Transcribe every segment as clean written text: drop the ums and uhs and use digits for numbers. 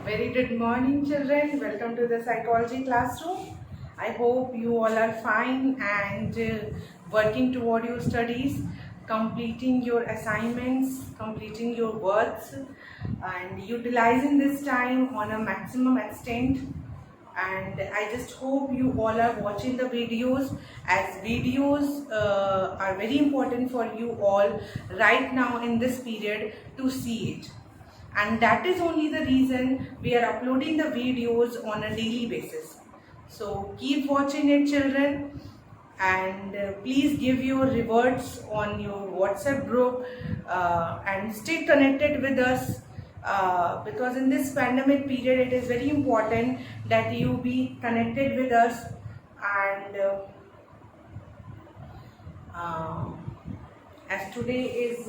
Very good morning, children. Welcome to the psychology classroom. I hope you all are fine and working toward your studies, completing your assignments, completing your works, and utilizing this time on a maximum extent. And I just hope you all are watching the videos, as videos are very important for you all right now in this period to see it, and that is only the reason we are uploading the videos on a daily basis. So keep watching it, children, and please give your rewards on your WhatsApp group and stay connected with us, because in this pandemic period it is very important that you be connected with us. And as today is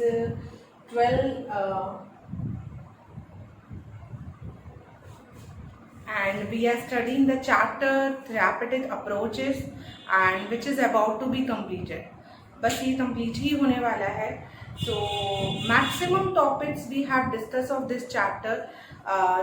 12 and we are studying the chapter therapeutic approaches, and which is about to be completed. बस ये complete ही होने वाला है. So maximum topics we have discussed of this chapter,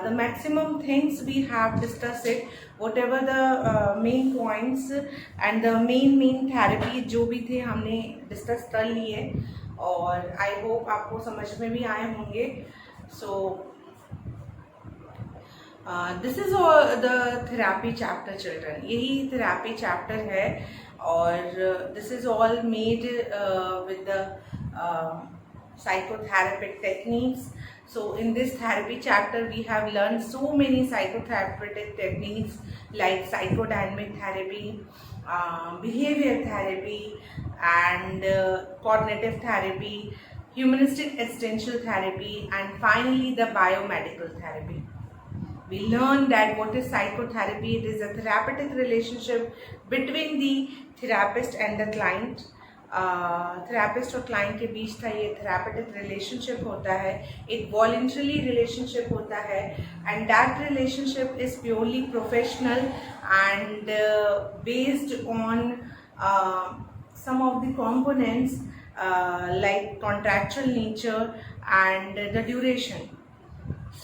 the maximum things we have discussed it, whatever the main points and the main therapy जो भी थे हमने discuss कर लिए, और I hope आपको समझ में भी आए होंगे. So this is the therapy chapter, children. यही थेरापी चैप्टर है, और this is all made with the psychotherapeutic techniques. So in this therapy chapter we have learned so many psychotherapeutic techniques like psychodynamic therapy, behavior therapy, and cognitive therapy, humanistic existential therapy, and finally the biomedical therapy. We learned that what is psychotherapy. It is a therapeutic relationship between the therapist and the client. Therapist और client के बीच का ये therapeutic relationship होता है, एक voluntary relationship होता है, and that relationship is purely professional and based on some of the components like contractual nature and the duration.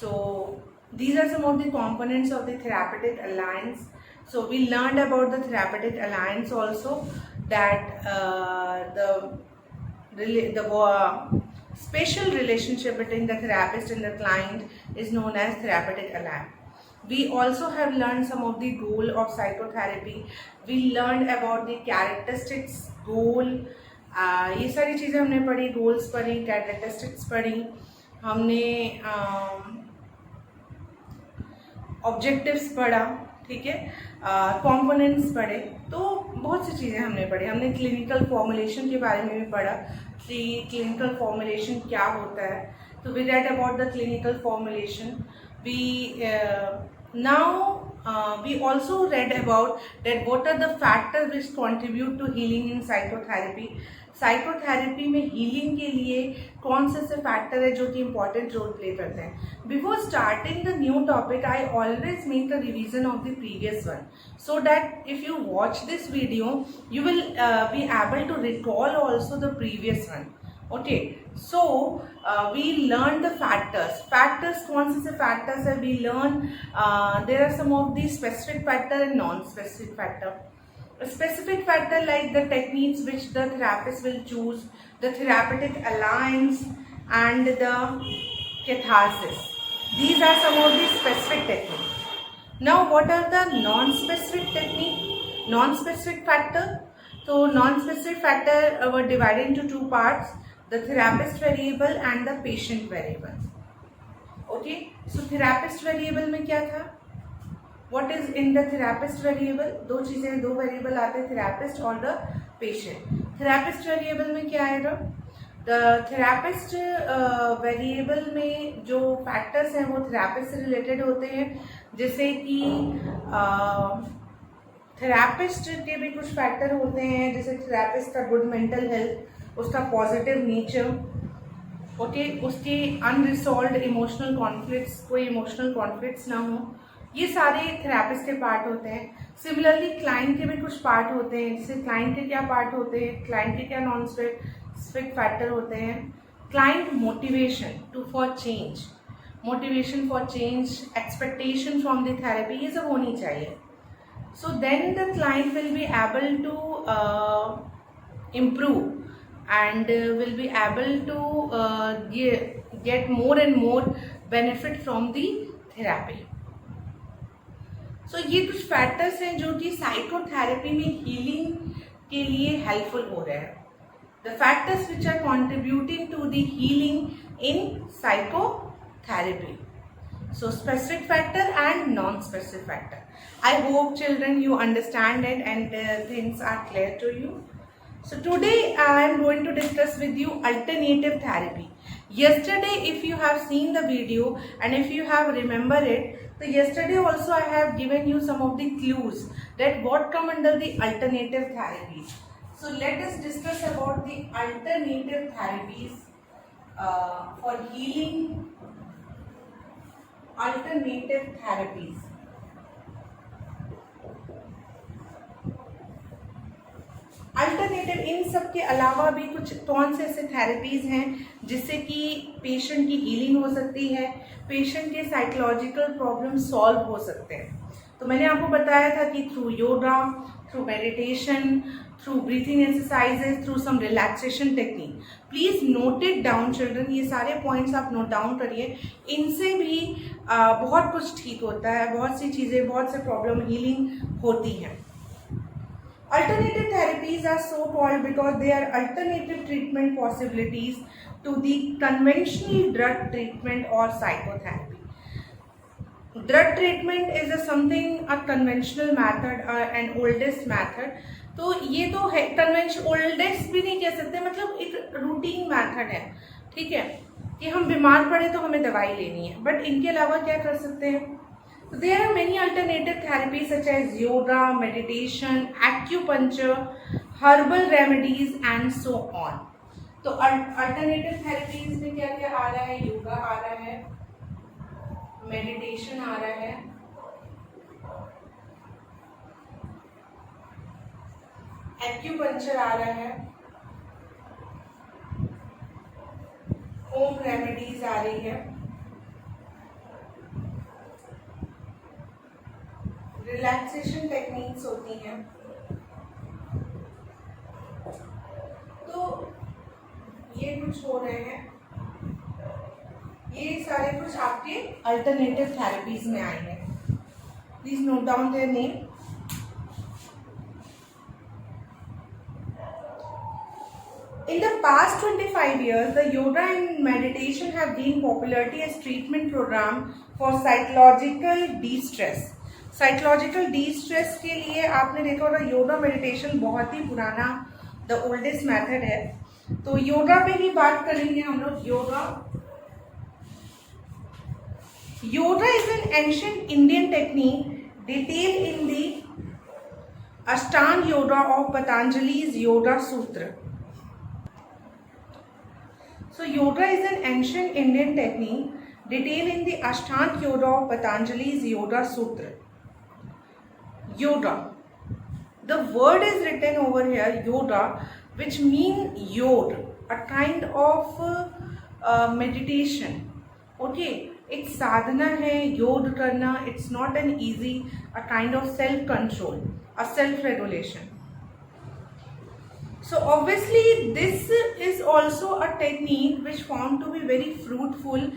So these are some of the components of the therapeutic alliance. So we learned about the therapeutic alliance also, that the special relationship between the therapist and the client is known as therapeutic alliance. We also have learned some of the goal of psychotherapy. We learned about the characteristics, goal, ये सारी चीज़ें हमने पढ़ी. Goals पढ़ी, characteristics पढ़ी, हमने objectives पढ़ा, ठीक है, कंपोनेंट्स पढ़े. तो बहुत सी चीज़ें हमने पढ़ी. हमने क्लिनिकल फॉर्मुलेशन के बारे में भी पढ़ा कि क्लिनिकल फॉर्मुलेशन क्या होता है. तो we read about the clinical formulation. We also read about that what are the factors which contribute to healing in psychotherapy. Psychotherapy में हीलिंग के लिए कौन से फैक्टर है जो कि इम्पोर्टेंट रोल प्ले करते हैं. Before starting the new topic I always make a revision of the previous one, so that if you watch this video you will be able to recall also the previous one. Okay, so we learn the factors. कौन से factors है we learn. There are some of the specific factor and non-specific factor. A specific factor like the techniques which the therapist will choose, the therapeutic alliance, and the catharsis. These are some of the specific techniques. Now what are the non-specific technique, non-specific factor? So non-specific factor were divided into two parts, the therapist variable and the patient variable. Okay, so therapist variable में क्या था? What is in the therapist variable? दो चीज़ें, दो variable आते हैं, therapist और the patient. Therapist variable में क्या आएगा? द थेरापिस्ट वेरिएबल में जो फैक्टर्स हैं वो थेरापिस्ट से रिलेटेड होते हैं, जैसे कि थेरापिस्ट के भी कुछ फैक्टर होते हैं, जैसे थेरापिस्ट का गुड मेंटल हेल्थ, उसका पॉजिटिव नेचर, ओके, उसके अनरिसॉल्व्ड इमोशनल कॉन्फ्लिक्ट्स, कोई इमोशनल कॉन्फ्लिक्ट्स ना हो. ये सारे थेरापिस्ट के पार्ट होते हैं. सिमिलरली क्लाइंट के भी कुछ पार्ट होते हैं, जैसे क्लाइंट के क्या पार्ट होते हैं, क्लाइंट के क्या नॉन स्पेसिफिक फैक्टर होते हैं. Client motivation to for change, motivation for change, expectation from the therapy, ये सब होनी चाहिए. So then the client will be able to improve and will be able to get more and more benefit from the therapy. So ये कुछ factors हैं जो कि psychotherapy में हीलिंग के लिए हेल्पफुल हो रहे हैं. The factors which are contributing to the healing in psychotherapy. So specific factor and non-specific factor. I hope children you understand it and things are clear to you. So today I am going to discuss with you alternative therapy. Yesterday if you have seen the video and if you have remembered it, so yesterday also I have given you some of the clues that what come under the alternative therapies. So let us discuss about the alternative therapies for healing. Alternative therapies. Alternative इन सब के अलावा भी कुछ कौन से ऐसे therapies हैं जिससे कि पेशेंट की हीलिंग हो सकती है, पेशेंट के साइकोलॉजिकल प्रॉब्लम सॉल्व हो सकते हैं. तो मैंने आपको बताया था कि through yoga, through meditation, through breathing exercises, through some relaxation technique. Please note it down children, ये सारे पॉइंट्स आप नोट डाउन करिए. इनसे भी बहुत कुछ ठीक होता है, बहुत सी चीज़ें, बहुत से प्रॉब्लम हीलिंग होती हैं. Alternative therapies are so called because they are alternative treatment possibilities to the conventional drug treatment or psychotherapy. Drug treatment is a conventional method and oldest method. तो ये तो है कन्वेंशन, ओल्डेस्ट भी नहीं कह सकते, मतलब एक रूटीन मेथड है. ठीक है कि हम बीमार पड़े तो हमें दवाई लेनी है, बट इनके अलावा क्या कर सकते हैं. There are many alternative therapies such as yoga, meditation, acupuncture, herbal remedies and so on. तो alternative therapies में क्या क्या आ रहा है? योगा आ रहा है, मेडिटेशन आ रहा है, एक्यूपंक्चर आ रहा है, होम रेमेडीज आ रही है, रिलैक्सेशन टेक्निक्स होती हैं. तो ये कुछ हो रहे हैं, ये सारे कुछ आपके अल्टरनेटिव थेरेपीज में आए हैं. Please note down their name. In the past 25 years, the yoga and meditation have gained popularity as treatment program for psychological de-stress. Psychological de-stress के लिए आपने देखा होगा योगा मेडिटेशन बहुत ही पुराना, द ओल्डेस्ट मेथड है. तो योगा पे ही बात करेंगे हम लोग. Yoga is an ancient Indian technique detail in the Ashtanga yoga of Patanjali's yoga सूत्र. So yoga is an ancient Indian technique detailed in the Ashtanga Yoga of Patanjali's Yoga Sutra. Yoga. The word is written over here, yoga, which mean yod, a kind of meditation. Okay, एक साधना है योग करना. It's not an easy, a kind of self control, a self regulation. So obviously this is also a technique which found to be very fruitful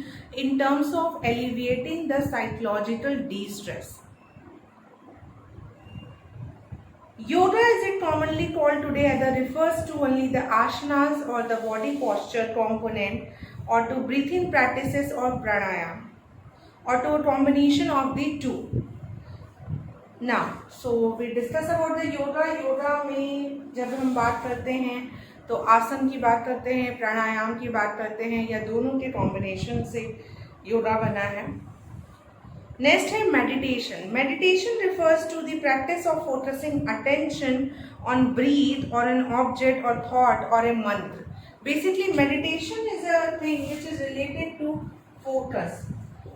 in terms of alleviating the psychological de-stress. Yoga as it commonly called today either refers to only the asanas or the body posture component, or to breathing practices or pranayama, or to a combination of the two. Now, so we discuss about the yoga. Yoga में जब हम बात करते हैं तो आसन की बात करते हैं, प्राणायाम की बात करते हैं, या दोनों के कॉम्बिनेशन से योगा बना है. नेक्स्ट है meditation. Meditation refers to the practice of focusing attention on breath or an object or thought or a mantra. Basically meditation is a thing which is related to focus.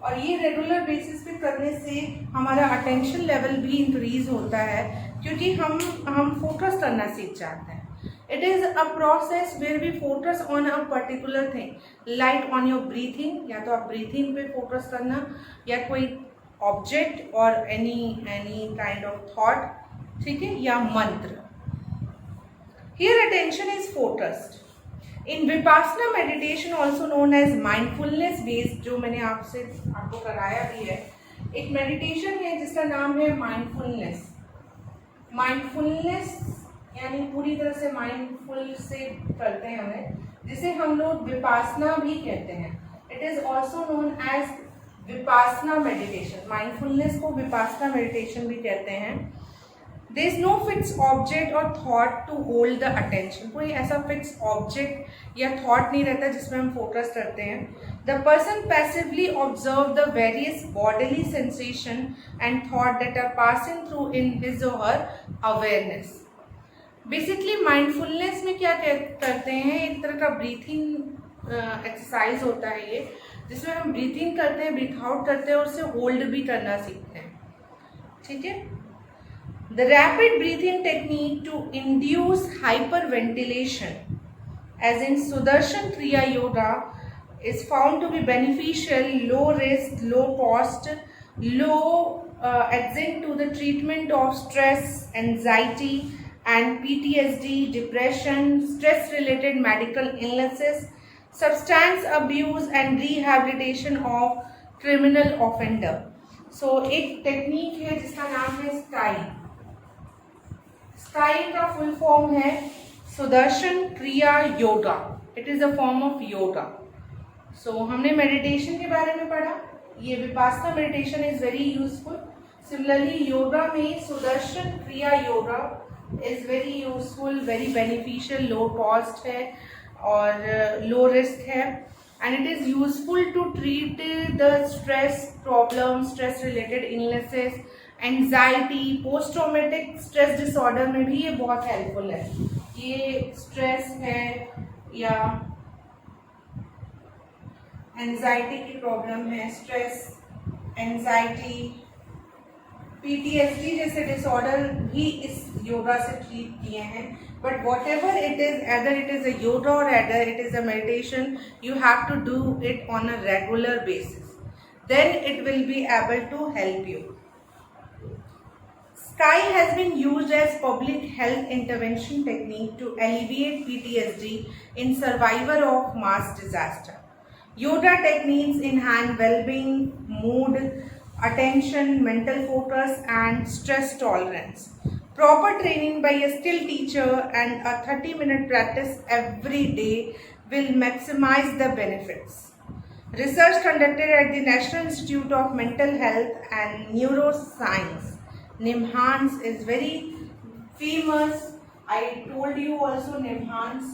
और ये regular basis पे करने से हमारा attention level भी increase होता है, क्योंकि हम फोकस करना सीख जाते हैं. It is a process where we focus on a particular thing, like on your breathing, या तो आप breathing पे focus करना, या कोई object और any kind of thought, ठीक है, या मंत्र. Here attention is focused. In Vipassana meditation, also known as mindfulness based, जो मैंने आपको कराया भी है, एक मेडिटेशन है जिसका नाम है माइंडफुलनेस. माइंडफुलनेस यानी पूरी तरह से माइंडफुल से करते हैं हमें, जिसे हम लोग विपासना भी कहते हैं. It is also known as Vipassana meditation. Mindfulness को विपासना मेडिटेशन भी कहते हैं. There is no fix object और thought to hold the attention. कोई ऐसा फिक्स ऑब्जेक्ट या थॉट नहीं रहता जिसमें हम फोकस करते हैं. The person passively observe the various bodily sensation and thought that are passing through in his or her awareness. Basically mindfulness में क्या करते हैं, एक तरह का ब्रीथिंग एक्सरसाइज होता है ये, जिसमें हम ब्रीथिंग करते हैं, ब्रीथ आउट करते हैं और उसे होल्ड भी करना सीखते हैं. ठीक है. The rapid breathing technique to induce hyperventilation as in Sudarshan Kriya yoga is found to be beneficial, low risk, low cost, low adjunct to the treatment of stress, anxiety and PTSD, depression, stress related medical illnesses, substance abuse and rehabilitation of criminal offender. So एक technique है जिसका नाम है SKY. SKY का full form है Sudarshan Kriya Yoga. It is a form of yoga. So हमने meditation के बारे में पढ़ा. ये Vipassana meditation is very useful. Similarly yoga में Sudarshan Kriya Yoga is very useful, very beneficial, low cost है और लो रिस्क है. And it is useful to treat the stress problem, stress related illnesses, anxiety, post traumatic stress disorder में भी ये बहुत helpful है. ये स्ट्रेस है या एंजाइटी की प्रॉब्लम है, स्ट्रेस, एंजाइटी, PTSD जैसे डिसऑर्डर भी इस योगा से ट्रीट किए हैं. But whatever it is, either it is a yoga or either it is a meditation, you have to do it on a regular basis. Then it will be able to help you. Sky has been used as public health intervention technique to alleviate PTSD in survivor of mass disaster. Yoga techniques enhance well-being, mood, attention, mental focus, and stress tolerance. Proper training by a skilled teacher and a 30-minute practice every day will maximize the benefits. Research conducted at the National Institute of Mental Health and Neuroscience, NIMHANS, is very famous. I told you also NIMHANS.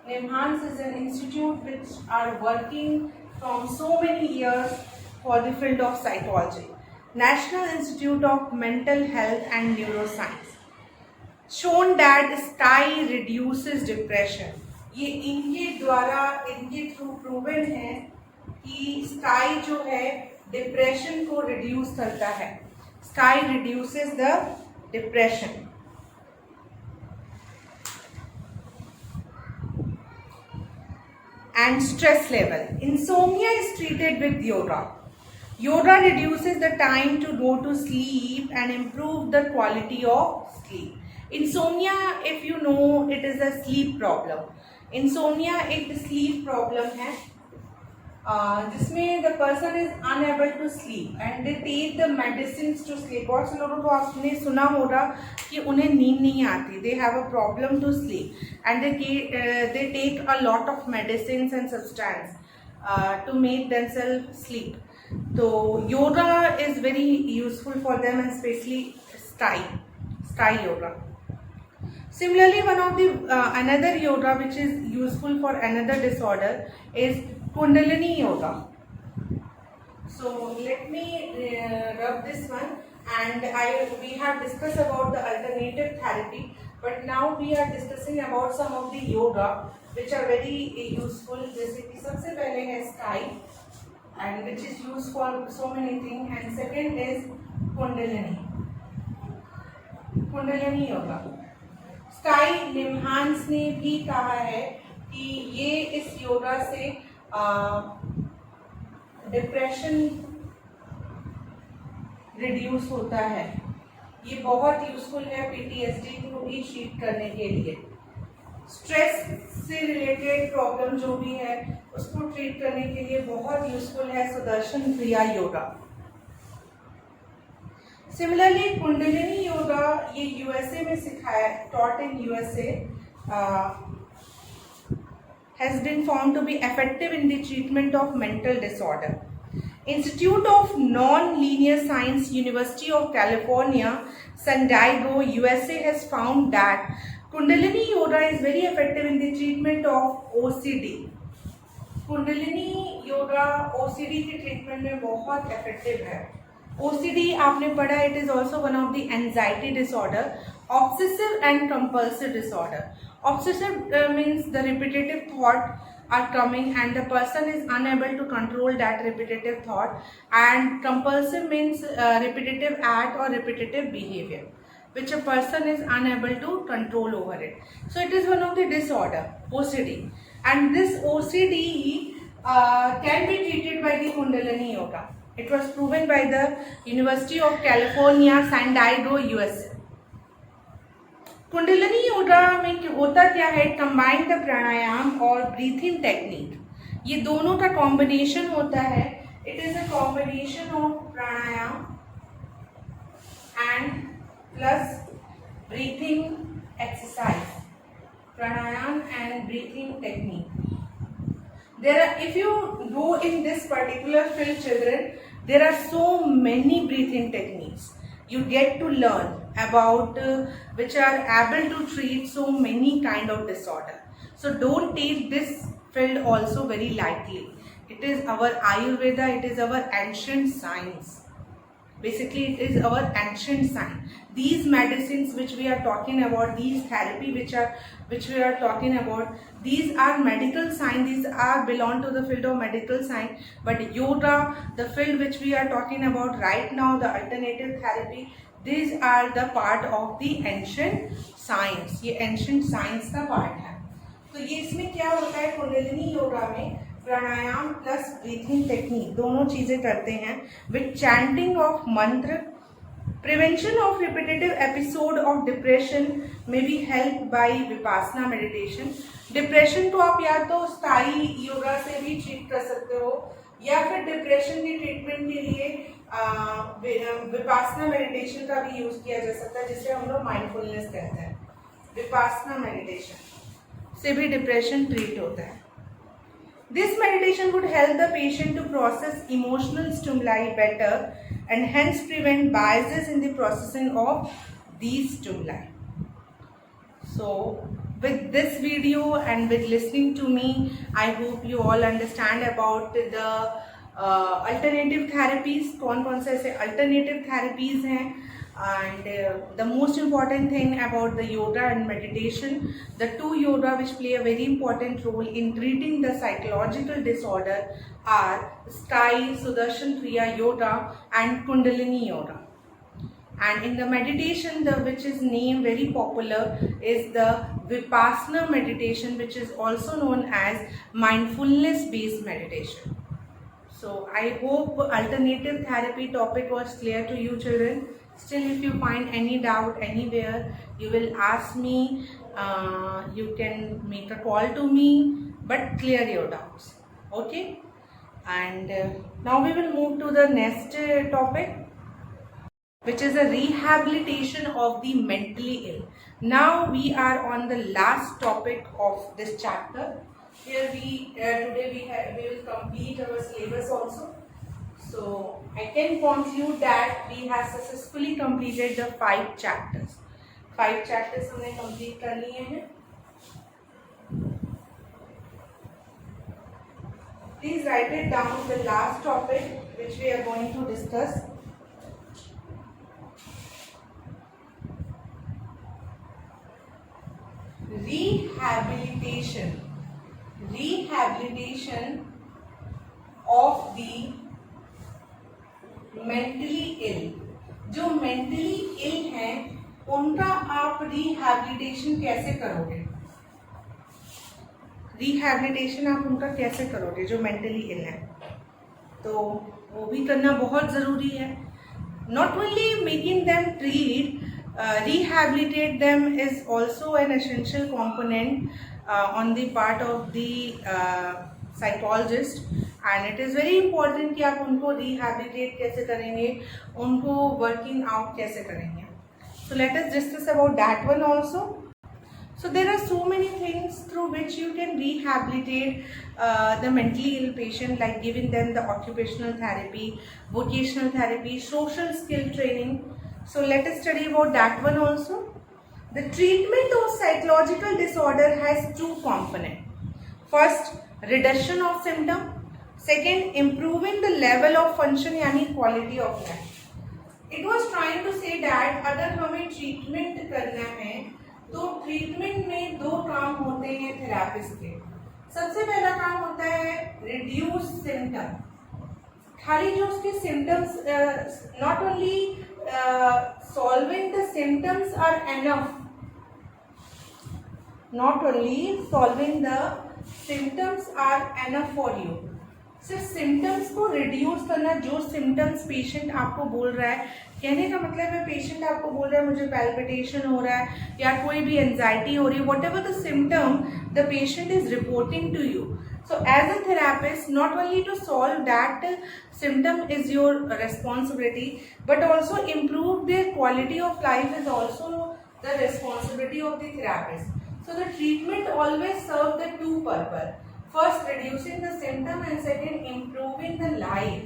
NIMHANS is an institute which are working from so many years for the field of psychology. National Institute of Mental Health and Neuroscience. Shown that Sky reduces depression. ये इनके द्वारा, इनके through proven है कि sky जो है depression को reduce करता है. Sky reduces the depression. And stress level. Insomnia is treated with yoga. Yoga reduces the time to go to sleep and improve the quality of sleep. Insomnia, if you know, it is a sleep problem. Insomnia एक sleep problem है जिसमें the person is unable to sleep and they take the medicine to sleep. बहुत से लोगों को आपने सुना होगा कि उन्हें नींद नहीं आती. They have a problem to sleep and they take a lot of medicine and substance to make themself sleep. तो yoga is very useful for them and specially SKY yoga. Similarly, one of the another yoga which is useful for another disorder is Kundalini yoga. So let me rub this one, and we have discussed about the alternative therapy, but now we are discussing about some of the yoga which are very useful. जैसे कि सबसे पहले है Sky, and which is used for so many things, and second is Kundalini yoga. SKY लिमहांस ने भी कहा है कि ये इस योगा से डिप्रेशन रिड्यूस होता है। ये बहुत यूजफुल है पीटीएसडी को भी ट्रीट करने के लिए। स्ट्रेस से रिलेटेड प्रॉब्लम जो भी है उसको ट्रीट करने के लिए बहुत यूजफुल है सुदर्शन क्रिया योगा। सिमिलरली कुंडलिनी योगा ये यूएसए में सिखाया, taught in USA, has been found to be effective in the treatment of mental disorder. Institute of Non-Linear Science, University of California, San Diego, USA has found that Kundalini Yoga is very effective in the treatment of OCD. Kundalini yoga OCD के treatment में बहुत effective है। OCD आपने पढ़ा, it is also one of the anxiety disorder, obsessive and compulsive disorder. Obsessive means the repetitive thought are coming and the person is unable to control that repetitive thought, and compulsive means repetitive act or repetitive behavior which a person is unable to control over it. So it is one of the disorder, OCD, and this OCD can be treated by the Kundalini Yoga. It was proven by the University of California, San Diego, USA. Kundalini yoga में होता क्या है, combine the प्राणायाम और breathing technique, ये दोनों का combination होता है। It is a combination of pranayama and plus breathing exercise, pranayama and breathing technique. There are, if you go in this particular field, children, there are so many breathing techniques you get to learn about which are able to treat so many kind of disorder. So don't take this field also very lightly. It is our Ayurveda, it is our ancient science. Basically it is our ancient science. These medicines which we are talking about, these therapy which we are talking about, these are medical science, these are belong to the field of medical science. But yoga, the field which we are talking about right now, the alternative therapy, these are the part of the ancient science. ये ancient science का part है। तो ये इसमें क्या होता है, कुंडलिनी योगा में प्राणायाम प्लस ब्रीथिंग टेक्निक दोनों चीजें करते हैं with chanting of mantra. Prevention of repetitive episode of depression में be help by Vipassana meditation. Depression को आप या तो स्थायी योगा से भी ट्रीट कर सकते हो या फिर डिप्रेशन की ट्रीटमेंट के लिए विपासना मेडिटेशन का भी यूज किया जा सकता है, जिसे हम लोग माइंडफुलनेस कहते हैं। विपासना मेडिटेशन से भी डिप्रेशन ट्रीट होता है। This meditation would help the patient to process emotional stimuli better and hence prevent biases in the processing of these stimuli. So with this video and with listening to me, I hope you all understand about the alternative therapies, कौन से ऐसे alternative therapies हैं, and the most important thing about the yoga and meditation, the two yoga which play a very important role in treating the psychological disorder are Sky Sudarshan Kriya Yoga and Kundalini Yoga. And in the meditation, the which is named very popular is the Vipassana meditation, which is also known as mindfulness based meditation. So I hope alternative therapy topic was clear to you, children. Still, if you find any doubt anywhere, you will ask me. You can make a call to me, but clear your doubts. Okay? And now we will move to the next topic, which is a rehabilitation of the mentally ill. Now we are on the last topic of this chapter. Here today we will complete our syllabus also. So I can inform you that we have successfully completed the 5 chapters. 5 chapters हमने complete कर लिए हैं. Please write it down, the last topic which we are going to discuss. Rehabilitation of the mentally ill. जो mentally ill हैं उनका आप rehabilitation कैसे करोगे, रिहैबिलिटेशन आप उनका कैसे करोगे जो मेंटली इल है, तो वो भी करना बहुत ज़रूरी है. Not only making them treat, rehabilitate them is also an essential component on the part of the psychologist, and it is very important कि आप उनको rehabilitate कैसे करेंगे, उनको working out कैसे करेंगे. So let us discuss about that one also. So there are so many things through which you can rehabilitate the mentally ill patient, like giving them the occupational therapy, vocational therapy, social skill training. So let us study about that one also. The treatment of psychological disorder has two components. First, reduction of symptom. Second, improving the level of function यानी quality of life. It was trying to say that अगर हमें treatment करना है तो treatment में दो काम होते हैं थेरेपिस्ट के. सबसे पहला काम होता है रिड्यूस सिम्टम. खाली जो उसके symptoms, not only solving the symptoms are enough, not only solving the symptoms are enough for you. सिर्फ सिम्टम्स को रिड्यूस करना, जो सिम्टम्स पेशेंट आपको बोल रहा है, कहने का मतलब है पेशेंट आपको बोल रहा है मुझे पैल्पिटेशन हो रहा है या कोई भी एंजाइटी हो रही है, whatever the symptom the patient is reporting to you. So as a therapist, not only to solve that symptom is your responsibility, but also improve their quality of life is also the responsibility of the therapist. So the treatment always serve the two purpose. First, reducing the symptom, and second, improving the life.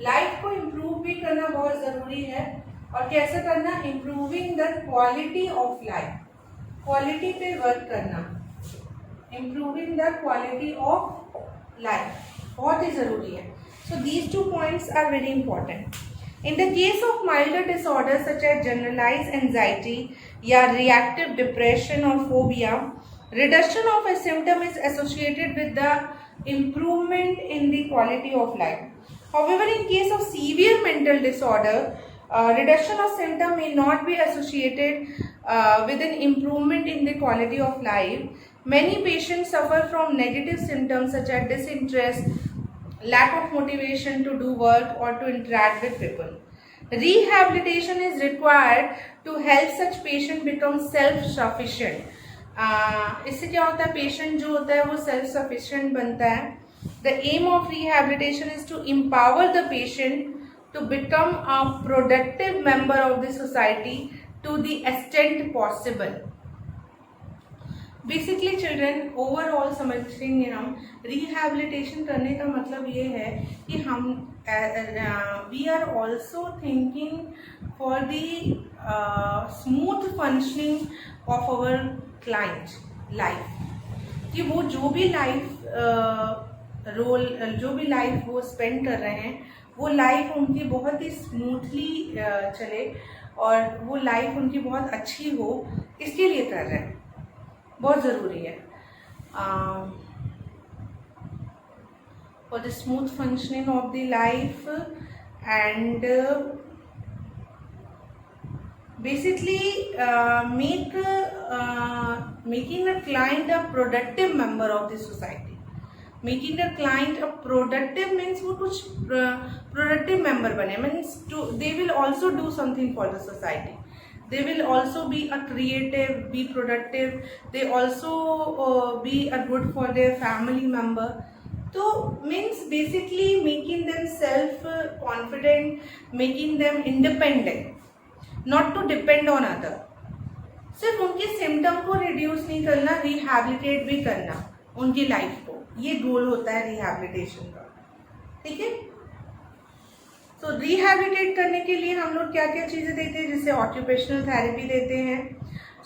Life को improve भी करना बहुत ज़रूरी है, और कैसे करना, improving the quality of life. Quality पे वर्क करना, improving the quality of life बहुत ही ज़रूरी है. So these 2 points are very important. In the case of milder disorders such as generalized anxiety या reactive depression or phobia, reduction of a symptom is associated with the improvement in the quality of life. However, in case of severe mental disorder, reduction of symptom may not be associated with an improvement in the quality of life. Many patients suffer from negative symptoms such as disinterest, lack of motivation to do work or to interact with people. Rehabilitation is required to help such patient become self-sufficient. इससे क्या होता है, patient जो होता है वो self sufficient बनता है. The aim of rehabilitation is to empower the patient to become a productive member of the society to the extent possible. Basically children overall समझेंगे हम, रिहैबिलिटेशन करने का मतलब ये है कि हम we are also thinking for the smooth functioning of our client life, कि वो जो भी लाइफ जो भी लाइफ वो स्पेंड कर रहे हैं वो लाइफ उनकी बहुत ही स्मूथली चले और वो लाइफ उनकी बहुत अच्छी हो, इसके लिए कर रहे हैं, बहुत ज़रूरी है. For the smooth functioning of the life and basically making a client a productive member of the society. Making a client a productive means वो कुछ productive member बने, means they will also do something for the society. They will also be a creative, be productive. They also be a good for their family member. तो means basically making them self confident, making them independent, not to depend on other. सिर्फ उनके symptom को reduce नहीं करना, rehabilitate भी करना उनकी life को, ये गोल होता है रिहैबिलिटेशन का. ठीक है. सो रिहैबिलिटेट करने के लिए हम लोग क्या क्या चीज़ें देते हैं, जैसे ऑक्यूपेशनल थेरेपी देते हैं,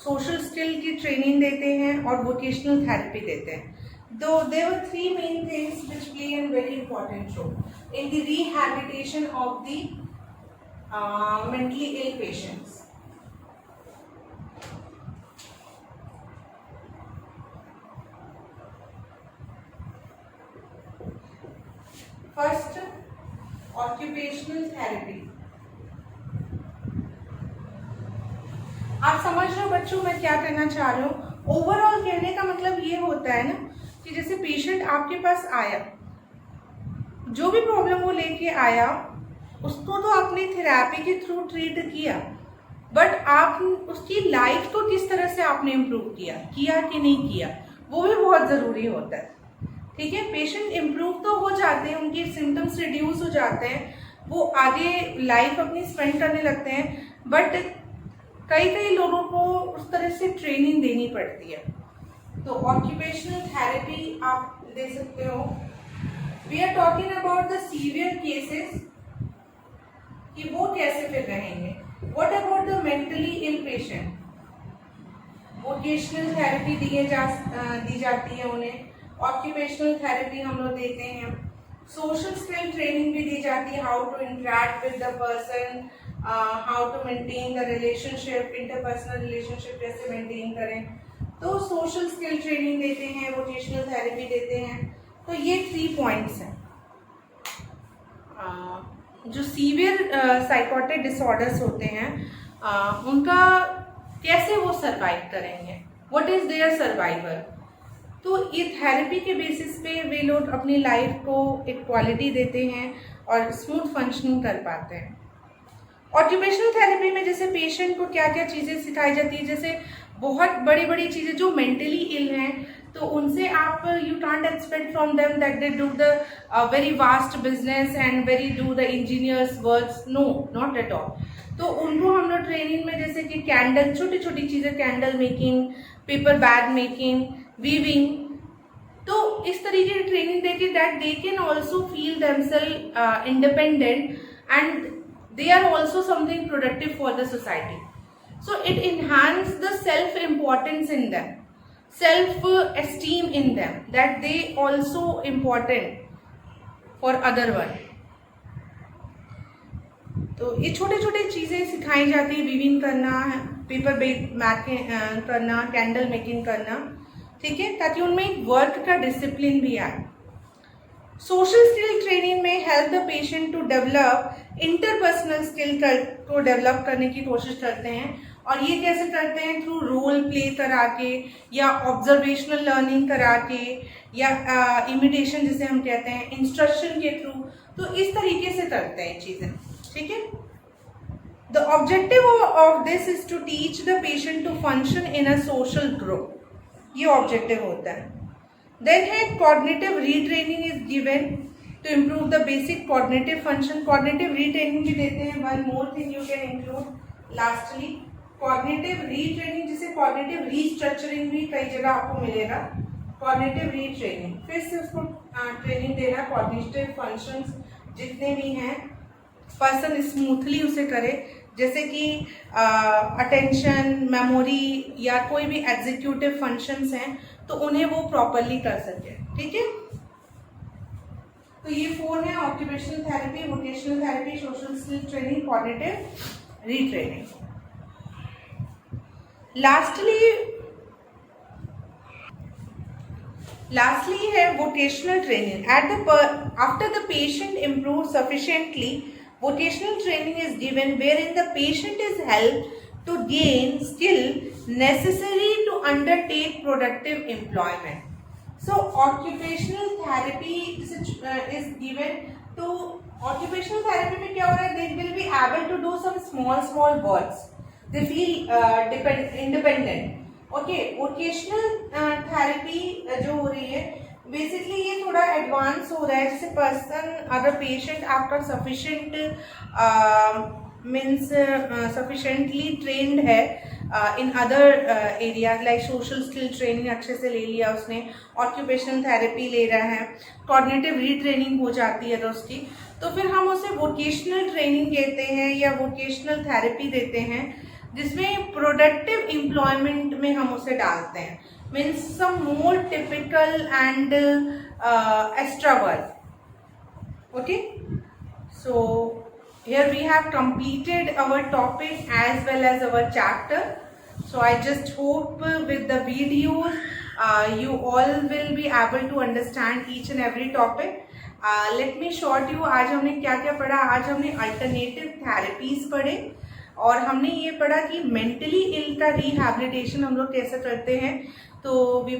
सोशल स्किल की ट्रेनिंग देते हैं और वोकेशनल थेरेपी देते हैं. दो there were 3 main things which play an very important role in the rehabilitation of the mentally ill patients. First, occupational therapy. आप समझ रहे हो बच्चों मैं क्या कहना चाह रही हूँ? ओवरऑल कहने का मतलब ये होता है ना कि जैसे पेशेंट आपके पास आया, जो भी प्रॉब्लम वो लेके आया उसको तो आपने थेरेपी के थ्रू ट्रीट किया, बट आप उसकी लाइफ को किस तरह से आपने इम्प्रूव किया कि नहीं किया, वो भी बहुत ज़रूरी होता है। ठीक है, पेशेंट इम्प्रूव तो हो जाते हैं, उनके सिम्टम्स रिड्यूस हो जाते हैं, वो आगे लाइफ अपनी स्पेंड करने लगते हैं, बट कई लोगों को उस तरह से ट्रेनिंग देनी पड़ती है। तो ऑक्यूपेशनल थेरेपी आप दे सकते हो। We are talking about the severe cases कि वो कैसे फिर रहेंगे। What about the mentally ill patient? Vocational therapy दी जाती है उन्हें। ऑक्यूपेशनल थेरेपी हम लोग देते हैं। सोशल स्किल ट्रेनिंग भी दी जाती है, how to interact with the person, how to maintain the relationship, interpersonal relationship कैसे मेंटेन करें, तो सोशल स्किल ट्रेनिंग देते हैं, वोकेशनल थेरेपी देते हैं। तो ये 3 पॉइंट्स हैं। जो सीवियर साइकोटिक डिसऑर्डर्स होते हैं उनका कैसे वो सर्वाइव करेंगे, व्हाट इज देयर सर्वाइवल, तो ये थेरेपी के बेसिस पे वे लोग अपनी लाइफ को एक क्वालिटी देते हैं और स्मूथ फंक्शनिंग कर पाते हैं। ऑक्यूपेशनल थेरेपी में जैसे पेशेंट को क्या क्या चीज़ें सिखाई जाती है, जैसे बहुत बड़ी बड़ी चीज़ें जो मेंटली इल हैं, तो उनसे आप you can't expect from them that they do the very vast business and very do the engineers works, no not at all. तो उनको हम लोग ट्रेनिंग में जैसे कि कैंडल, छोटी छोटी चीज़ें, candle making, paper bag making, weaving, तो इस तरीके की ट्रेनिंग देके that they can also feel themselves independent and they are also something productive for the society. So it enhances the self importance in them, self esteem in them, that they also important for other one. तो ये छोटे छोटे चीज़ें सिखाई जाती है, weaving करना, paper making करना, कैंडल मेकिंग करना, ठीक है, ताकि उनमें एक वर्क का डिसिप्लिन भी आए। सोशल स्किल ट्रेनिंग में help the patient to develop interpersonal skill को डेवलप करने की कोशिश करते हैं, और ये कैसे करते हैं, थ्रू रोल प्ले करा के या ऑब्जर्वेशनल लर्निंग करा के या इमिटेशन जिसे हम कहते हैं, इंस्ट्रक्शन के थ्रू, तो इस तरीके से करते हैं चीज़ें। ठीक है, the objective of this is to teach the patient to function in a social group, ये ऑब्जेक्टिव होता है। Then है cognitive retraining is given to improve the basic cognitive function. Cognitive retraining भी देते हैं। One more thing you can include. Lastly, cognitive retraining जिसे cognitive restructuring भी कई जगह आपको मिलेगा। Cognitive retraining फिर से उसको ट्रेनिंग देना, cognitive functions जितने भी हैं पर्सन स्मूथली उसे करे, जैसे कि अटेंशन, मेमोरी या कोई भी एग्जीक्यूटिव फंक्शंस हैं तो उन्हें वो प्रॉपरली कर सके। ठीक है, तो ये 4 है, occupational therapy, vocational therapy, social skill training, cognitive retraining. Lastly है vocational training. After the patient improve sufficiently, vocational training is given wherein the patient is helped to gain skill necessary to undertake productive employment. So occupational therapy is given to, occupational therapy में क्या हो रहा है, they will be able to do some small works, they feel independent. Okay, vocational therapy जो हो रही है basically ये थोड़ा एडवांस हो रहा है, जैसे पर्सन अगर पेशेंट आपका सफिशिएंट मीन्स सफिशिएंटली ट्रेंड है in other areas like social skill training अच्छे से ले लिया उसने, ऑक्यूपेशनल थेरेपी ले रहा है, कॉग्निटिव रीट्रेनिंग हो जाती है उसकी, तो फिर हम उसे वोकेशनल ट्रेनिंग कहते हैं या वोकेशनल थेरेपी देते हैं, जिसमें प्रोडक्टिव एम्प्लॉयमेंट में हम उसे डालते हैं, means some more typical and extra work. Okay, so here we have completed our topic as well as our chapter. So I just hope with the videos you all will be able to understand each and every topic. Let me short you, आज हमने क्या क्या पढ़ा, आज हमने alternative therapies पढ़े और हमने ये पढ़ा कि मेंटली इल का रिहैबिलिटेशन हम लोग कैसे करते हैं। तो we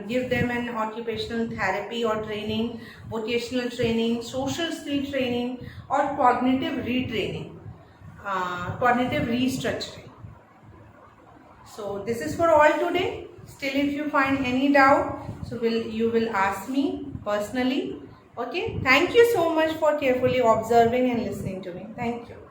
give them an occupational therapy और training, vocational training, social skill training और cognitive retraining, cognitive restructuring. So this is for all today. Still, if you find any doubt, so you will ask me personally. Okay. Thank you so much for carefully observing and listening to me. Thank you.